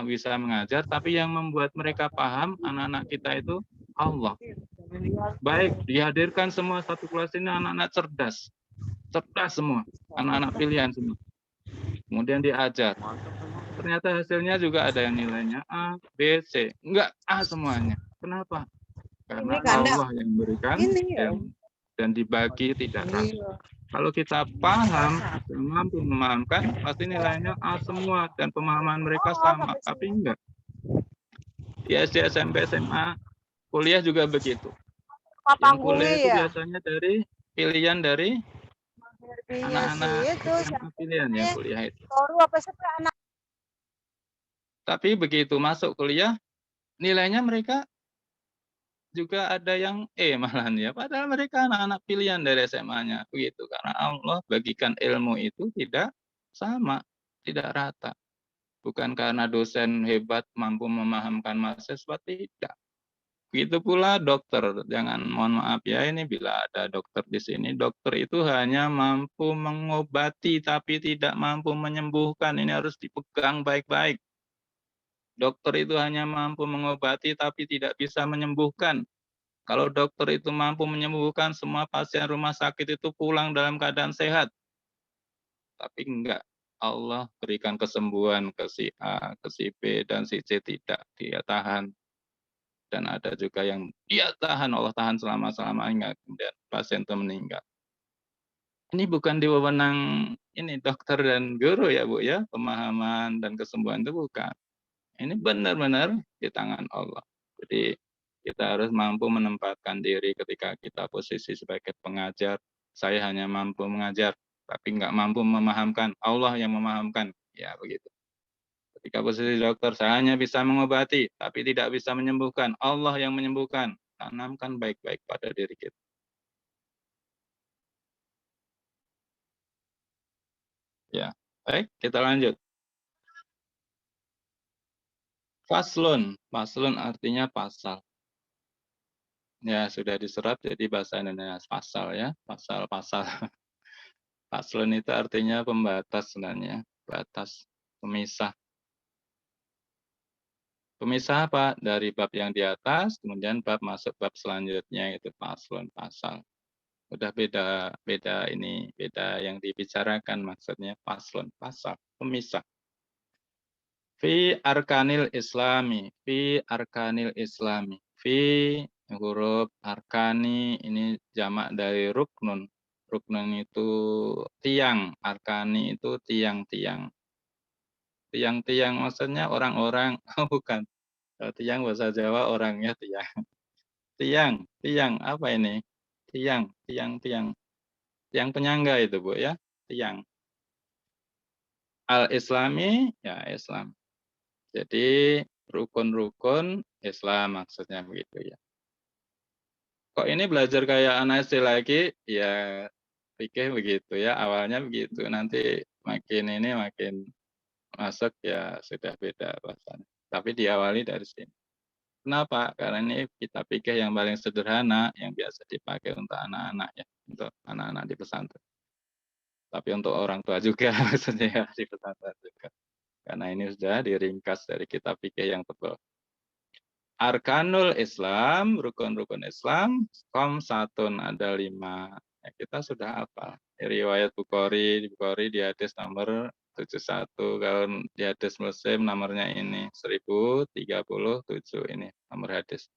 bisa mengajar, tapi yang membuat mereka paham, anak-anak kita itu Allah. Baik, dihadirkan semua satu kelas ini anak-anak cerdas. Cerdas semua, anak-anak pilihan semua. Kemudian diajar. Ternyata hasilnya juga ada yang nilainya A, B, C. Enggak A semuanya. Kenapa? Karena Allah yang memberikan ilmu. Dan dibagi tidak rata. Kalau kita paham, mampu memahamkan, pasti nilainya A semua. Dan pemahaman mereka sama. Tapi enggak. Di SD, SMP, SMA, kuliah juga begitu. Yang kuliah itu biasanya dari pilihan dari anak-anak SMA pilihan yang kuliah itu. Tapi begitu masuk kuliah, nilainya mereka juga ada yang malahan ya. Padahal mereka anak-anak pilihan dari SMA-nya. Begitu. Karena Allah bagikan ilmu itu tidak sama, tidak rata. Bukan karena dosen hebat mampu memahamkan mahasiswa, tidak. Begitu pula dokter. Jangan, mohon maaf ya, ini bila ada dokter di sini, dokter itu hanya mampu mengobati tapi tidak mampu menyembuhkan. Ini harus dipegang baik-baik. Dokter itu hanya mampu mengobati tapi tidak bisa menyembuhkan. Kalau dokter itu mampu menyembuhkan, semua pasien rumah sakit itu pulang dalam keadaan sehat. Tapi enggak. Allah berikan kesembuhan ke si A, ke si B, dan si C tidak. Dia tahan. Dan ada juga yang dia tahan, Allah tahan selama-lamanya, kemudian pasien itu meninggal. Ini bukan di wewenang ini dokter dan guru ya Bu ya, pemahaman dan kesembuhan itu bukan. Ini benar-benar di tangan Allah. Jadi kita harus mampu menempatkan diri ketika kita posisi sebagai pengajar. Saya hanya mampu mengajar, tapi nggak mampu memahamkan. Allah yang memahamkan. Ya begitu. Ketika posisi dokter, saya hanya bisa mengobati, tapi tidak bisa menyembuhkan. Allah yang menyembuhkan. Tanamkan baik-baik pada diri kita. Ya, baik, kita lanjut. Faslun. Faslun artinya pasal. Ya, sudah diserap jadi bahasa Indonesia pasal ya. Pasal-pasal. Faslun itu artinya pembatas sebenarnya. Batas, pemisah. Pemisah apa? Dari bab yang di atas, kemudian bab masuk bab selanjutnya, itu faslun, pasal. Udah beda yang dibicarakan, maksudnya faslun, pasal, pemisah. Fi arkanil islami, fi arkanil islami, fi huruf arkani ini jamak dari ruknun. Ruknun itu tiang, arkani itu tiang-tiang. Tiang-tiang maksudnya orang-orang, bukan. Tiang bahasa Jawa orangnya tiang. Tiang apa ini? Tiang. Tiang penyangga itu Bu ya, tiang. Al-Islami, ya Islam. Jadi rukun-rukun Islam maksudnya begitu ya. Kok ini belajar kayak anak SD lagi? Ya pikir begitu ya, awalnya begitu. Nanti makin masuk ya sudah beda bahasanya. Tapi diawali dari sini. Kenapa? Karena ini kita pikir yang paling sederhana, yang biasa dipakai untuk anak-anak ya, untuk anak-anak di pesantren. Tapi untuk orang tua juga maksudnya ya, di pesantren juga. Karena ini sudah diringkas dari kitab fikih yang tebal. Arkanul Islam, rukun-rukun Islam, satun ada 5. Ya, kita sudah hafal. Riwayat Bukhari di hadis nomor 71. Kalau di hadis Muslim nomornya ini 1037 ini nomor hadis.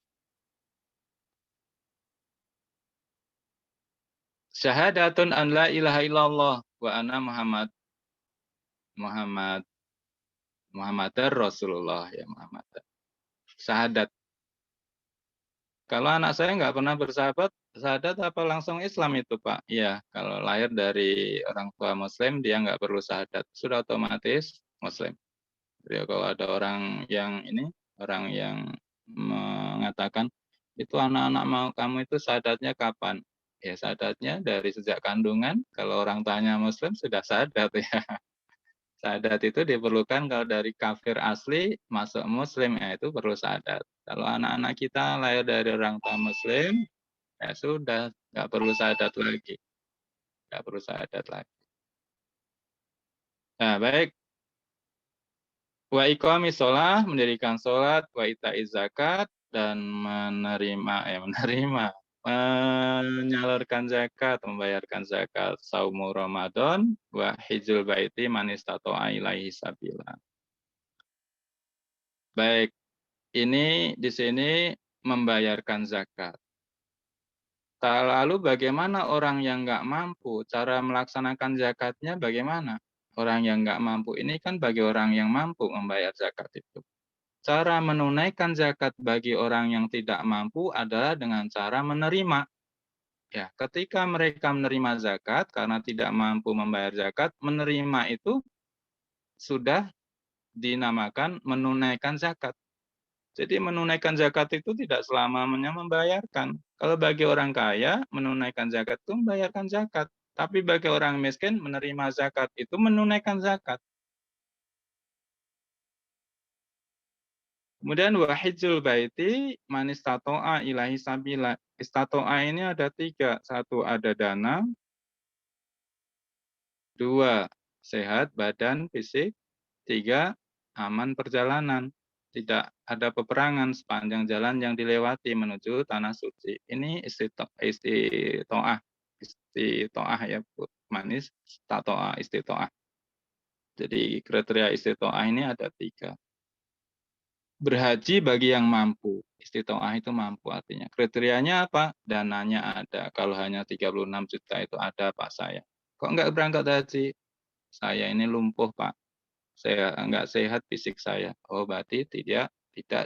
Syahadatun an la ilaha illallah wa anna Muhammadar Rasulullah ya Muhammad. Syahadat. Kalau anak saya nggak pernah syahadat apa langsung Islam itu Pak? Iya, kalau lahir dari orang tua Muslim dia nggak perlu syahadat, sudah otomatis Muslim. Jadi kalau ada orang yang mengatakan itu anak-anak mau kamu itu syahadatnya kapan? Ya syahadatnya dari sejak kandungan. Kalau orang tanya Muslim sudah syahadat ya. Syahadat itu diperlukan kalau dari kafir asli masuk muslim, ya itu perlu syahadat. Kalau anak-anak kita lahir dari orang tua muslim, ya sudah, nggak perlu syahadat lagi. Nggak perlu syahadat lagi. Nah, baik. Wa iqamis sholah, mendirikan sholat, wa ita'iz zakat, dan menyalurkan zakat, membayarkan zakat, saumu Ramadan, wa hijul baiti man istata'a ilaihi sabila. Baik, ini di sini membayarkan zakat. Lalu bagaimana orang yang nggak mampu, cara melaksanakan zakatnya bagaimana? Orang yang nggak mampu ini kan bagi orang yang mampu membayar zakat itu. Cara menunaikan zakat bagi orang yang tidak mampu adalah dengan cara menerima. Ya, ketika mereka menerima zakat karena tidak mampu membayar zakat, menerima itu sudah dinamakan menunaikan zakat. Jadi menunaikan zakat itu tidak selamanya membayarkan. Kalau bagi orang kaya, menunaikan zakat itu membayarkan zakat. Tapi bagi orang miskin, menerima zakat itu menunaikan zakat. Kemudian wahijul baiti man istata'a ilahi sabila. Istata'a ini ada 3. 1 ada dana, 2 sehat badan fisik, 3 aman perjalanan. Tidak ada peperangan sepanjang jalan yang dilewati menuju tanah suci. Ini istito'ah. Istito'ah ya, Bu. Manis, istito'ah, istito'ah. Jadi kriteria istito'ah ini ada 3. Berhaji bagi yang mampu. Istito'ah itu mampu artinya. Kriterianya apa? Dananya ada. Kalau hanya 36 juta itu ada Pak saya. Kok enggak berangkat haji? Saya ini lumpuh Pak. Saya enggak sehat fisik saya. Oh berarti tidak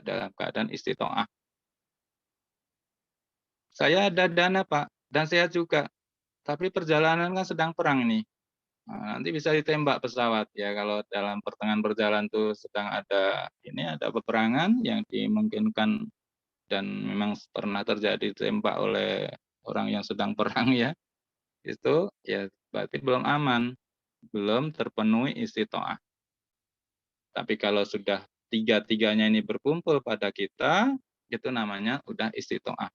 dalam keadaan istito'ah. Saya ada dana Pak. Dan sehat juga. Tapi perjalanan kan sedang perang nih. Nah, nanti bisa ditembak pesawat ya kalau dalam pertengahan perjalanan tuh sedang ada peperangan yang dimungkinkan dan memang pernah terjadi tembak oleh orang yang sedang perang ya, itu ya berarti belum aman, belum terpenuhi istito'ah. Tapi kalau sudah tiga-tiganya ini berkumpul pada kita, itu namanya udah istito'ah.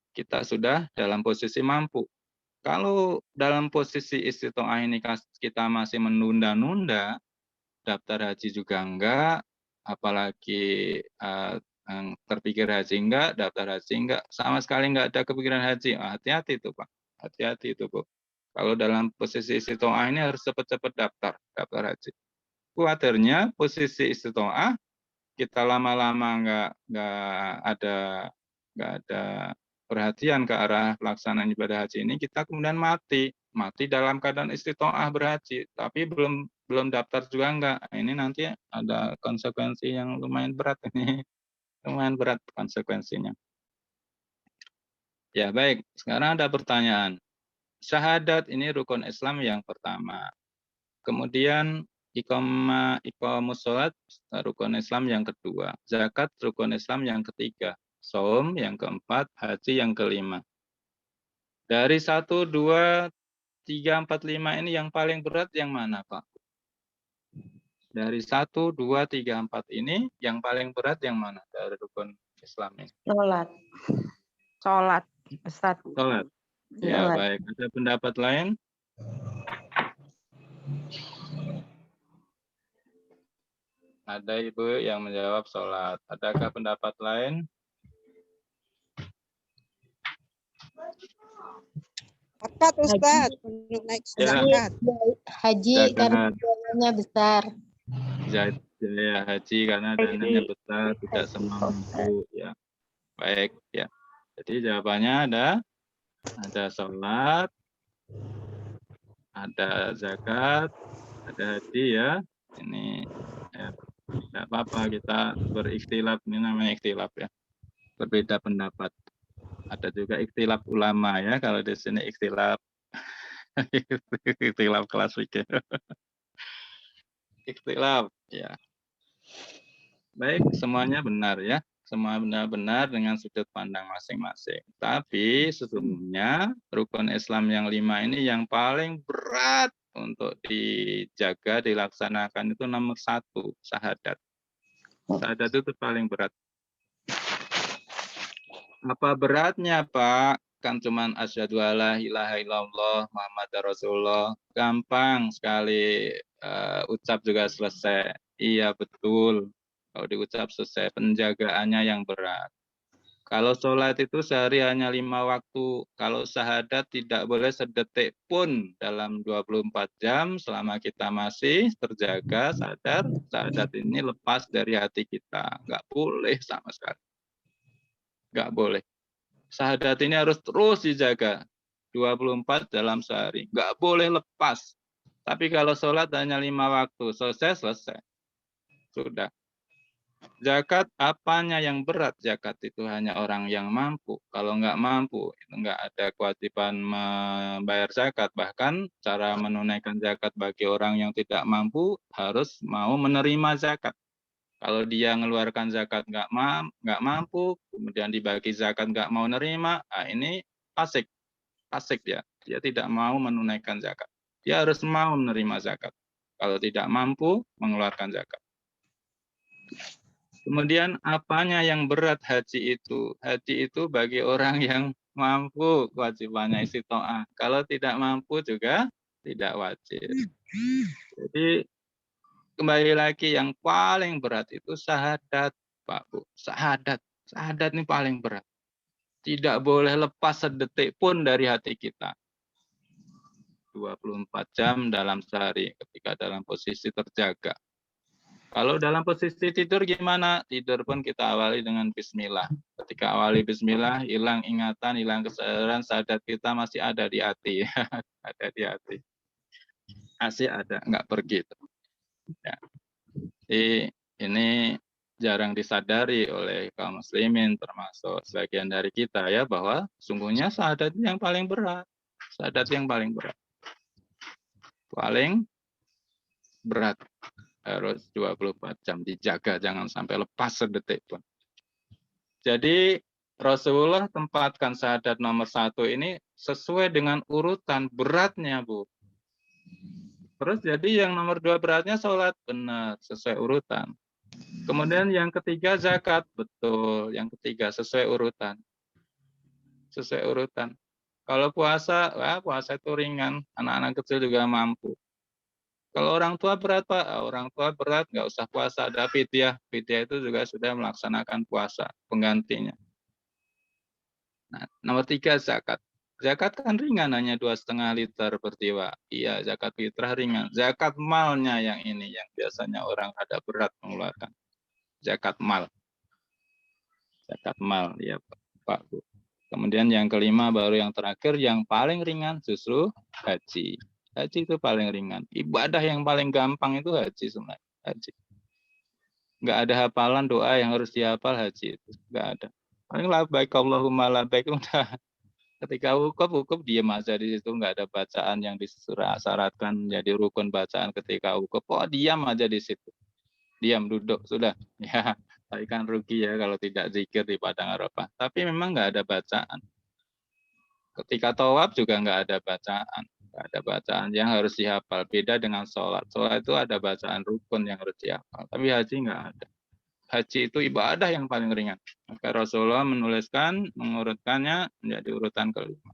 Kita sudah dalam posisi mampu. Kalau dalam posisi istito'ah ini kita masih menunda-nunda, daftar haji juga enggak, apalagi terpikir haji enggak, daftar haji enggak, sama sekali enggak ada kepikiran haji. Hati-hati itu Pak, hati-hati itu Bu. Kalau dalam posisi istito'ah ini harus cepat-cepat daftar haji. Khawatirnya posisi istito'ah kita lama-lama enggak ada perhatian ke arah pelaksanaan ibadah haji ini, kita kemudian mati dalam keadaan istito'ah berhaji, tapi belum daftar juga enggak. Ini nanti ada konsekuensi yang lumayan berat ini, lumayan berat konsekuensinya. Ya baik, sekarang ada pertanyaan. Syahadat ini rukun Islam yang pertama. Kemudian iqamus sholat rukun Islam yang kedua. Zakat rukun Islam yang ketiga. Saum yang keempat, haji yang kelima. Dari 1, 2, 3, 4, 5 ini yang paling berat yang mana, Pak? Dari 1, 2, 3, 4 ini yang paling berat yang mana dari rukun Islam ini? Sholat, Ustaz. Sholat. Ya, baik. Ada pendapat lain? Ada Ibu yang menjawab sholat. Adakah pendapat lain? Zakat Ustaz, untuk naik zakat. Haji karena dananya besar. Ya, haji karena dananya besar, tidak semua mampu ya. Baik ya. Jadi jawabannya ada sholat, ada zakat, ada haji ya. Ini ya, tidak apa-apa kita berikhtilaf, ini namanya ikhtilaf ya. Berbeda pendapat. Ada juga ikhtilaf ulama ya, kalau di sini ikhtilaf ikhtilaf kelas fikih. Ikhtilaf ya. Baik, semuanya benar ya. Semua benar-benar dengan sudut pandang masing-masing. Tapi sesungguhnya rukun Islam yang 5 ini yang paling berat untuk dijaga, dilaksanakan itu nomor 1, syahadat. Syahadat itu paling berat. Apa beratnya, Pak? Kan cuman asyhadu alla ilaha illallah Muhammadar Rasulullah. Gampang sekali, ucap juga selesai. Iya, betul. Kalau diucap selesai, penjagaannya yang berat. Kalau sholat itu sehari hanya 5 waktu. Kalau syahadat tidak boleh sedetik pun dalam 24 jam selama kita masih terjaga, sadar, syahadat ini lepas dari hati kita. Nggak boleh sama sekali. Nggak boleh. Syahadat ini harus terus dijaga. 24 dalam sehari. Nggak boleh lepas. Tapi kalau sholat hanya 5 waktu. Selesai. Sudah. Zakat apanya yang berat? Zakat itu hanya orang yang mampu. Kalau nggak mampu, itu nggak ada kewajiban membayar zakat. Bahkan cara menunaikan zakat bagi orang yang tidak mampu harus mau menerima zakat. Kalau dia mengeluarkan zakat nggak mampu, kemudian dibagi zakat nggak mau nerima, ini fasik dia. Dia tidak mau menunaikan zakat. Dia harus mau menerima zakat. Kalau tidak mampu mengeluarkan zakat. Kemudian apanya yang berat haji itu? Haji itu bagi orang yang mampu, kewajibannya istitoah. Kalau tidak mampu juga tidak wajib. Jadi kembali lagi yang paling berat itu syahadat, Pak Bu. Syahadat ini paling berat. Tidak boleh lepas sedetik pun dari hati kita. 24 jam dalam sehari ketika dalam posisi terjaga. Kalau dalam posisi tidur gimana? Tidur pun kita awali dengan bismillah. Ketika awali bismillah, hilang ingatan, hilang kesadaran, syahadat kita masih ada di hati. Ada di hati. Masih ada, nggak pergi. Ya. Jadi ini jarang disadari oleh kaum muslimin, termasuk sebagian dari kita ya, bahwa sungguhnya syahadat yang paling berat. Syahadat yang paling berat. Paling berat. Harus 24 jam dijaga, jangan sampai lepas sedetik pun. Jadi Rasulullah tempatkan syahadat nomor 1 ini sesuai dengan urutan beratnya, Bu. Terus jadi yang nomor 2 beratnya sholat, benar, sesuai urutan. Kemudian yang ketiga zakat, betul. Yang ketiga sesuai urutan. Sesuai urutan. Kalau puasa, puasa itu ringan, anak-anak kecil juga mampu. Kalau orang tua berat, Pak, orang tua berat nggak usah puasa, ada fidyah. Fidyah itu juga sudah melaksanakan puasa, penggantinya. Nah, nomor 3 zakat. Zakat kan ringan, hanya 2,5 liter per jiwa. Iya, zakat fitrah ringan. Zakat malnya yang ini, yang biasanya orang ada berat mengeluarkan. Zakat mal. Zakat mal, ya Pak, Bu. Kemudian yang kelima, baru yang terakhir, yang paling ringan justru haji. Haji itu paling ringan. Ibadah yang paling gampang itu haji sebenarnya. Haji. Nggak ada hafalan doa yang harus dihafal haji itu. Nggak ada. Paling labbaik Allahumma labbaik udah. Ketika wukuf diam aja di situ. Nggak ada bacaan yang disyaratkan jadi rukun bacaan ketika wukuf. Oh, diam aja di situ. Diam, duduk, sudah. Ya, tapi kan rugi ya kalau tidak zikir di Padang Arafah. Tapi memang nggak ada bacaan. Ketika tawaf juga nggak ada bacaan. Nggak ada bacaan yang harus dihafal. Beda dengan sholat. Sholat itu ada bacaan rukun yang harus dihafal. Tapi haji nggak ada. Haji itu ibadah yang paling ringan. Maka Rasulullah menuliskan, mengurutkannya menjadi urutan kelima.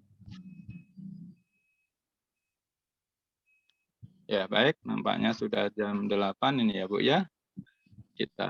Ya baik, nampaknya sudah jam 8 ini ya Bu ya. Kita